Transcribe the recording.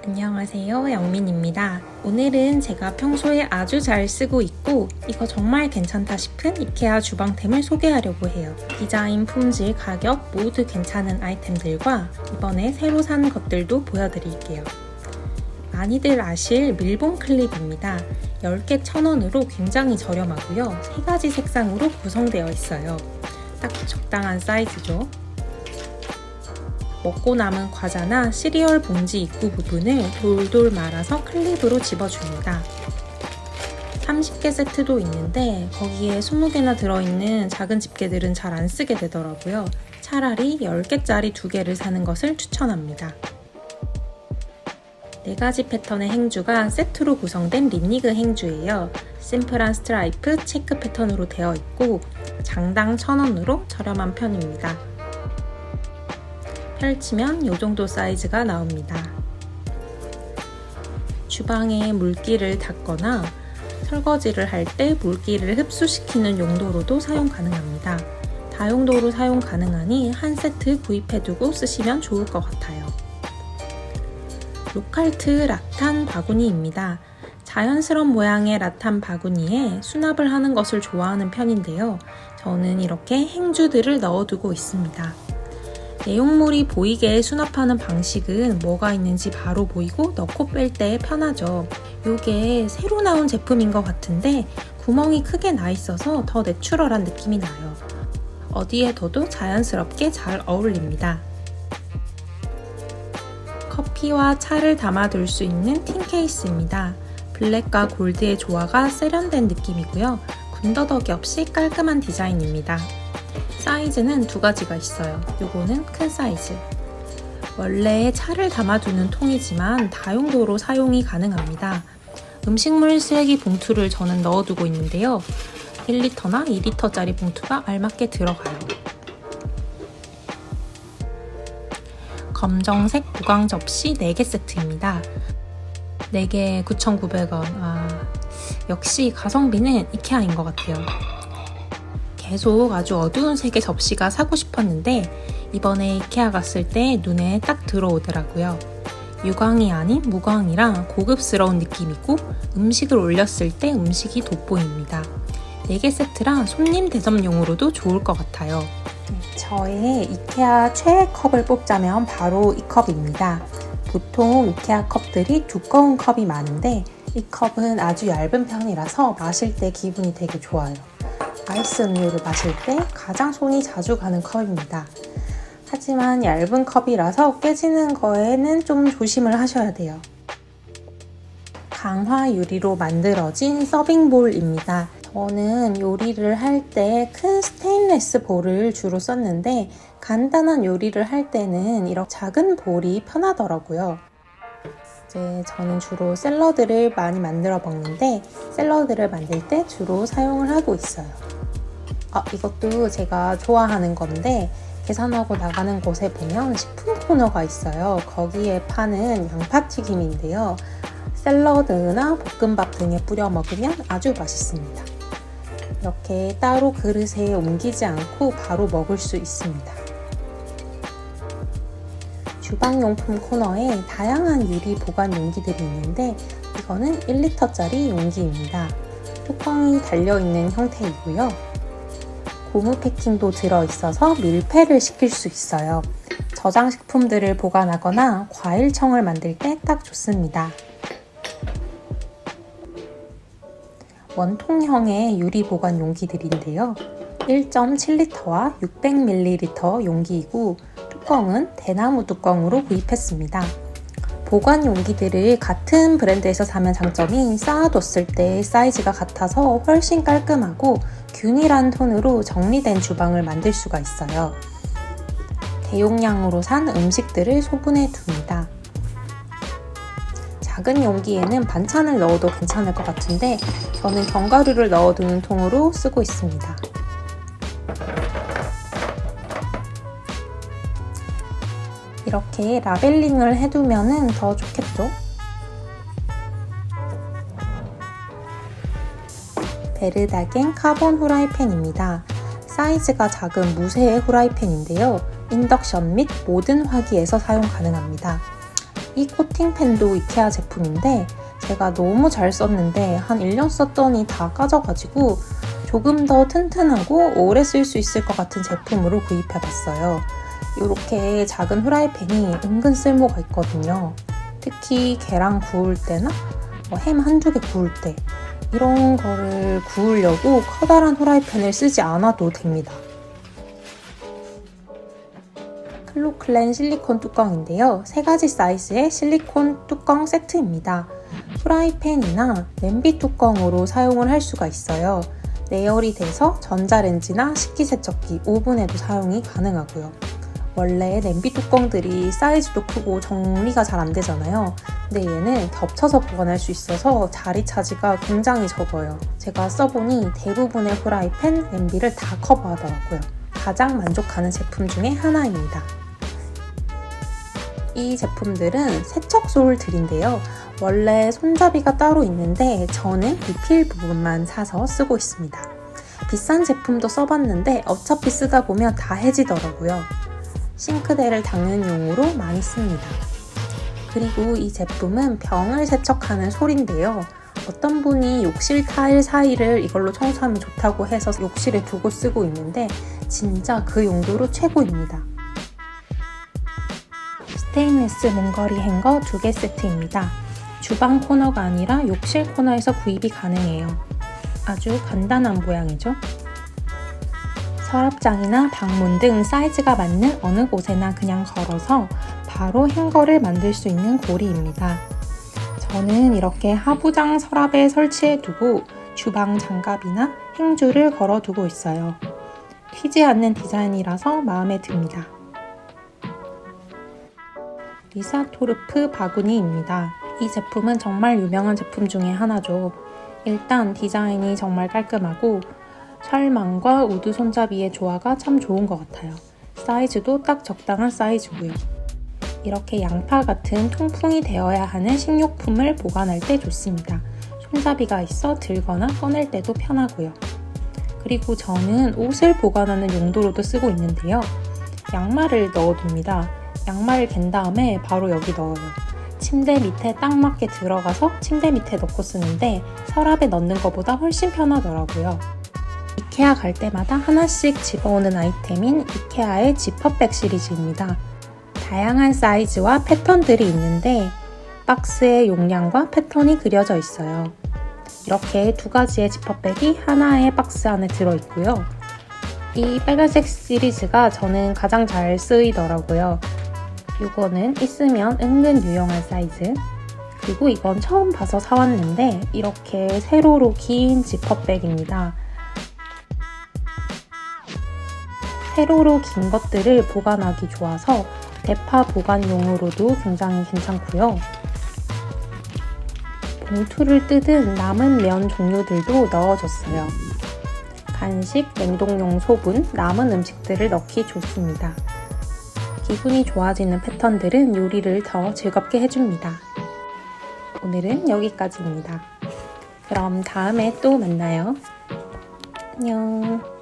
안녕하세요, 영민입니다. 오늘은 제가 평소에 아주 잘 쓰고 있고 이거 정말 괜찮다 싶은 이케아 주방템을 소개하려고 해요. 디자인, 품질, 가격 모두 괜찮은 아이템들과 이번에 새로 산 것들도 보여드릴게요. 많이들 아실 밀봉 클립입니다. 10개 1,000원으로 굉장히 저렴하고요. 3가지 색상으로 구성되어 있어요. 딱 적당한 사이즈죠. 먹고 남은 과자나 시리얼 봉지 입구 부분을 돌돌 말아서 클립으로 집어줍니다. 30개 세트도 있는데 거기에 20개나 들어있는 작은 집게들은 잘 안 쓰게 되더라고요. 차라리 10개짜리 2개를 사는 것을 추천합니다. 4가지 패턴의 행주가 세트로 구성된 립니그 행주예요. 심플한 스트라이프, 체크 패턴으로 되어 있고 장당 1,000원으로 저렴한 편입니다. 펼치면 이 정도 사이즈가 나옵니다. 주방에 물기를 닦거나 설거지를 할 때 물기를 흡수시키는 용도로도 사용 가능합니다. 다용도로 사용 가능하니 한 세트 구입해두고 쓰시면 좋을 것 같아요. 로칼트 라탄 바구니입니다. 자연스러운 모양의 라탄 바구니에 수납을 하는 것을 좋아하는 편인데요. 저는 이렇게 행주들을 넣어두고 있습니다. 내용물이 보이게 수납하는 방식은 뭐가 있는지 바로 보이고 넣고 뺄 때 편하죠. 이게 새로 나온 제품인 것 같은데 구멍이 크게 나 있어서 더 내추럴한 느낌이 나요. 어디에 둬도 자연스럽게 잘 어울립니다. 커피와 차를 담아둘 수 있는 틴 케이스입니다. 블랙과 골드의 조화가 세련된 느낌이고요. 군더더기 없이 깔끔한 디자인입니다. 사이즈는 2가지가 있어요. 요거는 큰 사이즈. 원래 차를 담아두는 통이지만 다용도로 사용이 가능합니다. 음식물 쓰레기 봉투를 저는 넣어두고 있는데요. 1리터나 2리터짜리 봉투가 알맞게 들어가요. 검정색 무광 접시 4개 세트입니다. 4개 9,900원. 역시 가성비는 이케아인 것 같아요. 계속 아주 어두운 색의 접시가 사고 싶었는데 이번에 이케아 갔을 때 눈에 딱 들어오더라고요. 유광이 아닌 무광이라 고급스러운 느낌이고 음식을 올렸을 때 음식이 돋보입니다. 4개 세트라 손님 대접용으로도 좋을 것 같아요. 저의 이케아 최애 컵을 뽑자면 바로 이 컵입니다. 보통 이케아 컵들이 두꺼운 컵이 많은데 이 컵은 아주 얇은 편이라서 마실 때 기분이 되게 좋아요. 아이스 음료를 마실 때 가장 손이 자주 가는 컵입니다. 하지만 얇은 컵이라서 깨지는 거에는 좀 조심을 하셔야 돼요. 강화 유리로 만들어진 서빙볼입니다. 저는 요리를 할 때 큰 스테인리스 볼을 주로 썼는데 간단한 요리를 할 때는 이렇게 작은 볼이 편하더라고요. 이제 저는 주로 샐러드를 많이 만들어 먹는데 샐러드를 만들 때 주로 사용을 하고 있어요. 이것도 제가 좋아하는 건데 계산하고 나가는 곳에 보면 식품 코너가 있어요. 거기에 파는 양파튀김인데요. 샐러드나 볶음밥 등에 뿌려 먹으면 아주 맛있습니다. 이렇게 따로 그릇에 옮기지 않고 바로 먹을 수 있습니다. 주방용품 코너에 다양한 유리 보관 용기들이 있는데 이거는 1리터짜리 용기입니다. 뚜껑이 달려있는 형태이고요. 고무 패킹도 들어있어서 밀폐를 시킬 수 있어요. 저장식품들을 보관하거나 과일청을 만들 때 딱 좋습니다. 원통형의 유리 보관 용기들인데요. 1.7리터와 600ml 용기이고 뚜껑은 대나무 뚜껑으로 구입했습니다. 보관 용기들을 같은 브랜드에서 사면 장점이 쌓아뒀을 때 사이즈가 같아서 훨씬 깔끔하고 균일한 톤으로 정리된 주방을 만들 수가 있어요. 대용량으로 산 음식들을 소분해 둡니다. 작은 용기에는 반찬을 넣어도 괜찮을 것 같은데 저는 견과류를 넣어두는 통으로 쓰고 있습니다. 이렇게 라벨링을 해두면 더 좋겠죠? 베르다겐 카본 후라이팬입니다. 사이즈가 작은 무쇠의 후라이팬인데요. 인덕션 및 모든 화기에서 사용 가능합니다. 이 코팅팬도 이케아 제품인데 제가 너무 잘 썼는데 한 1년 썼더니 다 까져가지고 조금 더 튼튼하고 오래 쓸 수 있을 것 같은 제품으로 구입해봤어요. 이렇게 작은 후라이팬이 은근 쓸모가 있거든요. 특히 계란 구울 때나 햄 한두 개 구울 때 이런 거를 구우려고 커다란 후라이팬을 쓰지 않아도 됩니다. 클로클렌 실리콘 뚜껑인데요. 3가지 사이즈의 실리콘 뚜껑 세트입니다. 프라이팬이나 냄비 뚜껑으로 사용을 할 수가 있어요. 내열이 돼서 전자레인지나 식기세척기, 오븐에도 사용이 가능하고요. 원래 냄비 뚜껑들이 사이즈도 크고 정리가 잘 안 되잖아요. 근데 얘는 겹쳐서 보관할 수 있어서 자리 차지가 굉장히 적어요. 제가 써보니 대부분의 프라이팬, 냄비를 다 커버하더라고요. 가장 만족하는 제품 중에 하나입니다. 이 제품들은 세척솔들인데요. 원래 손잡이가 따로 있는데 저는 리필 부분만 사서 쓰고 있습니다. 비싼 제품도 써봤는데 어차피 쓰다 보면 다 해지더라고요. 싱크대를 닦는 용으로 많이 씁니다. 그리고 이 제품은 병을 세척하는 솔인데요. 어떤 분이 욕실 타일 사이를 이걸로 청소하면 좋다고 해서 욕실에 두고 쓰고 있는데 진짜 그 용도로 최고입니다. 스테인리스 몽거리 행거 2개 세트입니다. 주방 코너가 아니라 욕실 코너에서 구입이 가능해요. 아주 간단한 모양이죠. 서랍장이나 방문 등 사이즈가 맞는 어느 곳에나 그냥 걸어서 바로 행거를 만들 수 있는 고리입니다. 저는 이렇게 하부장 서랍에 설치해 두고 주방 장갑이나 행주를 걸어 두고 있어요. 튀지 않는 디자인이라서 마음에 듭니다. 리사토르프 바구니입니다. 이 제품은 정말 유명한 제품 중에 하나죠. 일단 디자인이 정말 깔끔하고 찰망과 우드 손잡이의 조화가 참 좋은 것 같아요. 사이즈도 딱 적당한 사이즈고요. 이렇게 양파 같은 통풍이 되어야 하는 식료품을 보관할 때 좋습니다. 손잡이가 있어 들거나 꺼낼 때도 편하고요. 그리고 저는 옷을 보관하는 용도로도 쓰고 있는데요. 양말을 넣어둡니다. 양말을 갠 다음에 바로 여기 넣어요. 침대 밑에 딱 맞게 들어가서 침대 밑에 넣고 쓰는데 서랍에 넣는 것보다 훨씬 편하더라고요. 이케아 갈 때마다 하나씩 집어오는 아이템인 이케아의 지퍼백 시리즈입니다. 다양한 사이즈와 패턴들이 있는데 박스의 용량과 패턴이 그려져 있어요. 이렇게 2가지의 지퍼백이 하나의 박스 안에 들어있고요. 이 빨간색 시리즈가 저는 가장 잘 쓰이더라고요. 이거는 있으면 은근 유용한 사이즈. 그리고 이건 처음 봐서 사왔는데 이렇게 세로로 긴 지퍼백입니다. 세로로 긴 것들을 보관하기 좋아서 대파 보관용으로도 굉장히 괜찮고요. 봉투를 뜯은 남은 면 종류들도 넣어줬어요. 간식, 냉동용 소분, 남은 음식들을 넣기 좋습니다. 기분이 좋아지는 패턴들은 요리를 더 즐겁게 해줍니다. 오늘은 여기까지입니다. 그럼 다음에 또 만나요. 안녕.